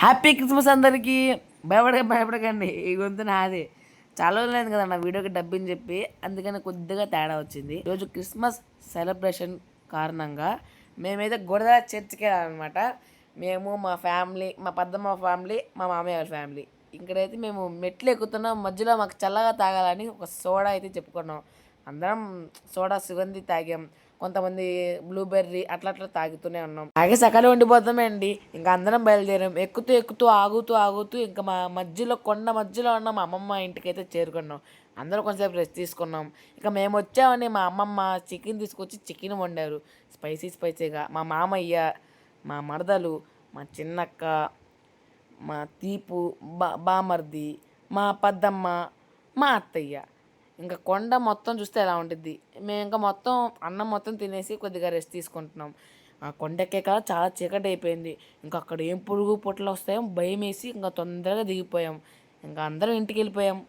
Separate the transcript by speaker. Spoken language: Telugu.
Speaker 1: హ్యాపీ క్రిస్మస్ అందరికీ. భయపడకండి, ఈ గొంతు నాది. చాలా రోజులైంది కదా నా వీడియోకి డబ్బింగ్ చెప్పి, అందుకని కొద్దిగా తేడా వచ్చింది. ఈరోజు క్రిస్మస్ సెలబ్రేషన్ కారణంగా మేమైతే గొడవ చర్చికి వెళ్ళాలన్నమాట. మేము, మా ఫ్యామిలీ, మా పెద్దమ్మ ఫ్యామిలీ, మా మామయ్య వాళ్ళ ఫ్యామిలీ. ఇక్కడైతే మేము మెట్లు ఎక్కుతున్నాం. మధ్యలో మాకు చల్లగా తాగాలని ఒక సోడా అయితే చెప్పుకున్నాం. అందరం సోడా సుగంధి తాగాం. కొంతమంది బ్లూబెర్రీ అట్లా అట్లా తాగుతూనే ఉన్నాం. తాగే సకాలం ఉండిపోతామే అండి. ఇంకా అందరం బయలుదేరాం. ఎక్కుతూ ఎక్కుతూ ఆగుతూ ఇంకా మా మధ్యలో కొండ మధ్యలో ఉన్న మా అమ్మమ్మ ఇంటికైతే చేరుకున్నాం. అందరూ కొంచెంసేపు రెస్ట్ తీసుకున్నాం. ఇక మేము వచ్చామని మా అమ్మమ్మ చికెన్ తీసుకొచ్చి చికెన్ వండారు స్పైసీగా. మా మామయ్య, మా మరదలు, మా చిన్నక్క, మా తీపు బామర్ది, మా పెద్దమ్మ, మా అత్తయ్య. ఇంకా కొండ మొత్తం చూస్తే ఎలా ఉంటుంది. మేము ఇంకా మొత్తం అన్నం మొత్తం తినేసి కొద్దిగా రెస్ట్ తీసుకుంటున్నాం. ఆ కొండ ఎక్కాక చాలా చీకటి అయిపోయింది. ఇంకా అక్కడ ఏం పురుగు పుట్టలు వస్తాయో భయం వేసి ఇంకా తొందరగా దిగిపోయాం. ఇంకా అందరం ఇంటికి వెళ్ళిపోయాం.